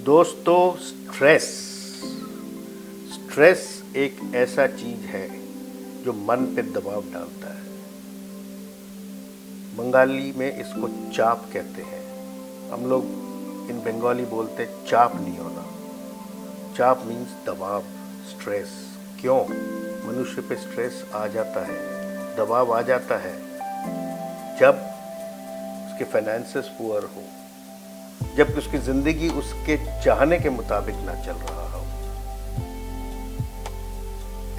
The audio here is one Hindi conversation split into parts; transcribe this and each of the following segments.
दोस्तों, स्ट्रेस एक ऐसा चीज है जो मन पे दबाव डालता है। बंगाली में इसको चाप कहते हैं। हम लोग इन बंगाली बोलते चाप नहीं होना। चाप मीन्स दबाव, स्ट्रेस। क्यों मनुष्य पे स्ट्रेस आ जाता है, दबाव आ जाता है? जब उसके फाइनेंसेस पुअर हो, जब उसकी जिंदगी उसके चाहने के मुताबिक ना चल रहा हो,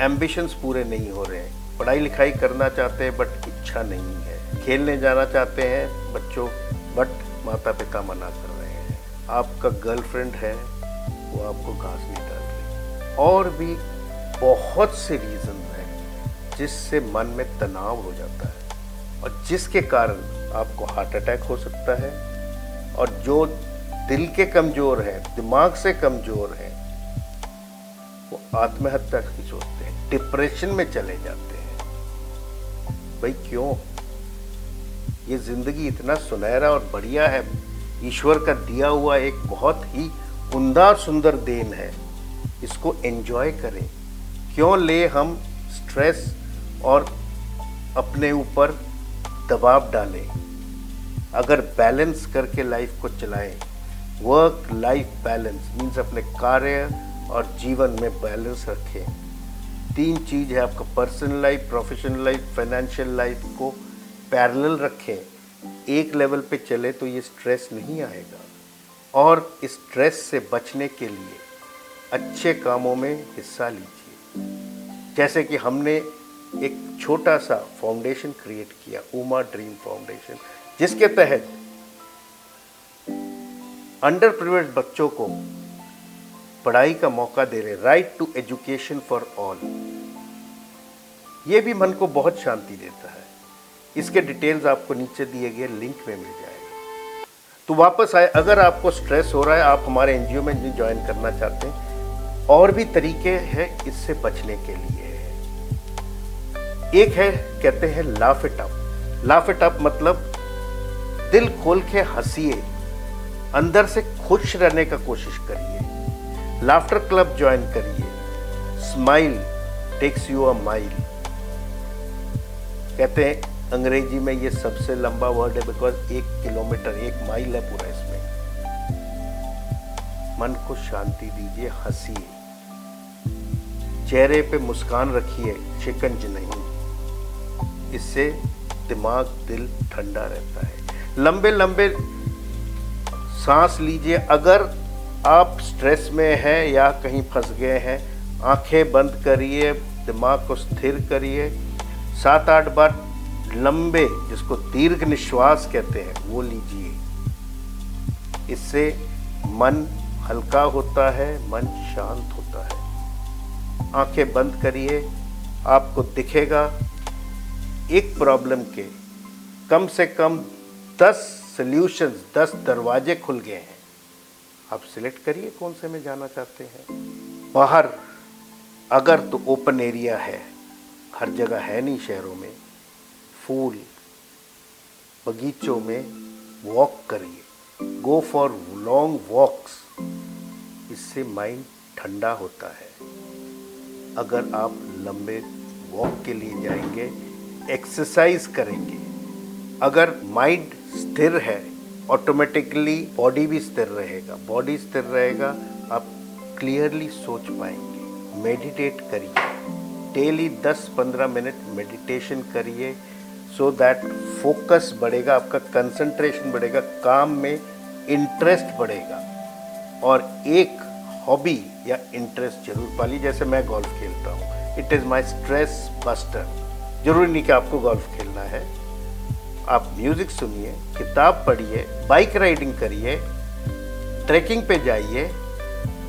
एम्बिशंस पूरे नहीं हो रहे हैं, पढ़ाई लिखाई करना चाहते हैं बट इच्छा नहीं है, खेलने जाना चाहते हैं बच्चों बट माता पिता मना कर रहे हैं, आपका गर्लफ्रेंड है वो आपको घास नहीं डाल रही, और भी बहुत से रीजन हैं जिससे मन में तनाव हो जाता है और जिसके कारण आपको हार्ट अटैक हो सकता है। और जो दिल के कमजोर हैं, दिमाग से कमजोर हैं, वो आत्महत्या की सोचते हैं, डिप्रेशन में चले जाते हैं। भाई क्यों? ये जिंदगी इतना सुनहरा और बढ़िया है, ईश्वर का दिया हुआ एक बहुत ही उम्दा और सुंदर देन है, इसको एंजॉय करें। क्यों ले हम स्ट्रेस और अपने ऊपर दबाव डालें? अगर बैलेंस करके लाइफ को चलाएं, वर्क लाइफ बैलेंस मीन्स अपने कार्य और जीवन में बैलेंस रखें। 3 चीज है आपका, personal life, professional life, financial life को पैरेलल रखें। एक लेवल पे चले तो ये स्ट्रेस नहीं आएगा। और स्ट्रेस से बचने के लिए अच्छे कामों में हिस्सा लीजिए। जैसे कि हमने एक छोटा सा फाउंडेशन क्रिएट किया, उमा ड्रीम फाउंडेशन, जिसके तहत अंडर प्रिविलेज्ड बच्चों को पढ़ाई का मौका दे रहे, right to education for all. ये भी मन को बहुत शांति देता है। इसके डिटेल्स आपको नीचे दिए गए लिंक में मिल जाएगा। तो वापस आए, अगर आपको स्ट्रेस हो रहा है, आप हमारे एनजीओ में ज्वाइन करना चाहते हैं, और भी तरीके हैं इससे बचने के लिए। एक है, कहते हैं laugh it up. Laugh it up मतलब दिल खोल के हंसिए, अंदर से खुश रहने का कोशिश करिए। लाफ्टर क्लब ज्वाइन करिए। Smile takes you a mile. कहते हैं अंग्रेजी में ये सबसे लंबा वर्ड है, बिकॉज 1 किलोमीटर 1 माइल है पूरा इसमें। मन को शांति दीजिए, हंसिए, चेहरे पे मुस्कान रखिए, शिकंज नहीं। इससे दिमाग दिल ठंडा रहता है। लंबे लंबे सांस लीजिए। अगर आप स्ट्रेस में हैं या कहीं फंस गए हैं, आंखें बंद करिए, दिमाग को स्थिर करिए, 7-8 बार लंबे, जिसको दीर्घ निश्वास कहते हैं, वो लीजिए। इससे मन हल्का होता है, मन शांत होता है। आंखें बंद करिए, आपको दिखेगा एक प्रॉब्लम के कम से कम 10 सॉल्यूशंस, 10 दरवाजे खुल गए हैं। आप सिलेक्ट करिए कौन से में जाना चाहते हैं। बाहर अगर तो ओपन एरिया है, हर जगह है नहीं शहरों में, फूल बगीचों में वॉक करिए, गो फॉर लॉन्ग वॉक्स। इससे माइंड ठंडा होता है। अगर आप लंबे वॉक के लिए जाएंगे, एक्सरसाइज करेंगे, अगर माइंड स्थिर है, ऑटोमेटिकली बॉडी भी स्थिर रहेगा। बॉडी स्थिर रहेगा, आप क्लियरली सोच पाएंगे। मेडिटेट करिए, डेली 10-15 मिनट मेडिटेशन करिए, सो दैट फोकस बढ़ेगा, आपका कंसंट्रेशन बढ़ेगा, काम में इंटरेस्ट बढ़ेगा। और एक हॉबी या इंटरेस्ट जरूर पालिए। जैसे मैं गोल्फ खेलता हूँ, it is my stress buster. जरूरी नहीं कि आपको गोल्फ खेलना है, आप म्यूजिक सुनिए, किताब पढ़िए, बाइक राइडिंग करिए, ट्रैकिंग पे जाइए।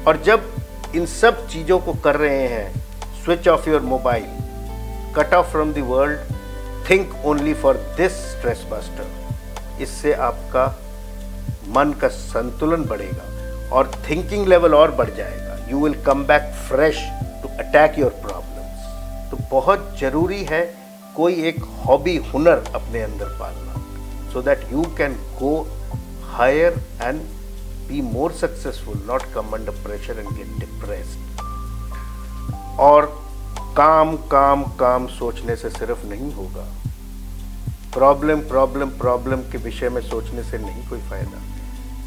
और जब इन सब चीज़ों को कर रहे हैं, switch off your mobile, cut off from the world, think only for this stress buster. इससे आपका मन का संतुलन बढ़ेगा और थिंकिंग लेवल और बढ़ जाएगा। You will come back fresh to attack your problems. तो बहुत जरूरी है कोई एक हॉबी, हुनर अपने अंदर पालना। so that you can go higher and be more successful, not come under pressure and get depressed. और काम काम काम सोचने से सिर्फ नहीं होगा, प्रॉब्लम प्रॉब्लम प्रॉब्लम के विषय में सोचने से नहीं कोई फायदा।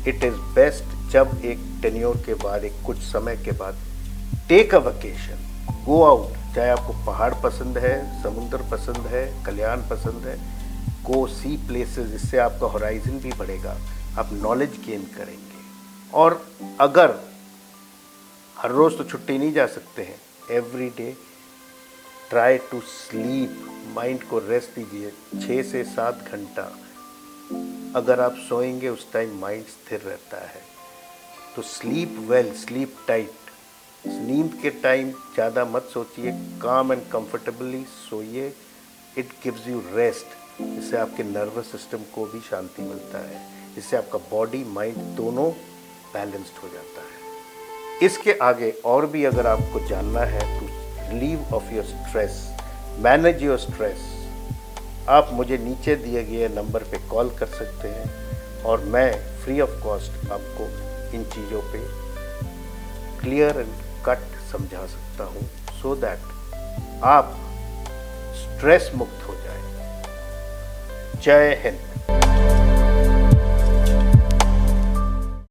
इट इज़ बेस्ट जब एक टेन्योर के बाद, एक कुछ समय के बाद, take a vacation, go out. चाहे आपको पहाड़ पसंद है, समुद्र पसंद है, कल्याण पसंद है, गो सी प्लेसेस, इससे आपका होराइजन भी बढ़ेगा, आप नॉलेज गेन करेंगे। और अगर हर रोज़ तो छुट्टी नहीं जा सकते हैं, every day try to sleep, mind को रेस्ट दीजिए 6 से 7 घंटा। अगर आप सोएंगे उस टाइम माइंड स्थिर रहता है। तो स्लीप वेल, स्लीप टाइट। नींद के टाइम ज़्यादा मत सोचिए, काम एंड कंफर्टेबली सोइए। It gives you rest. इससे आपके नर्वस सिस्टम को भी शांति मिलता है, इससे आपका बॉडी माइंड दोनों बैलेंस्ड हो जाता है। इसके आगे और भी अगर आपको जानना है तो relieve of your stress, manage your stress, आप मुझे नीचे दिए गए नंबर पे कॉल कर सकते हैं और मैं फ्री ऑफ कॉस्ट आपको इन चीज़ों पे क्लियर एंड कट समझा सकता हूँ, सो दैट आप स्ट्रेस मुक्त हो जाए। जय हिंद।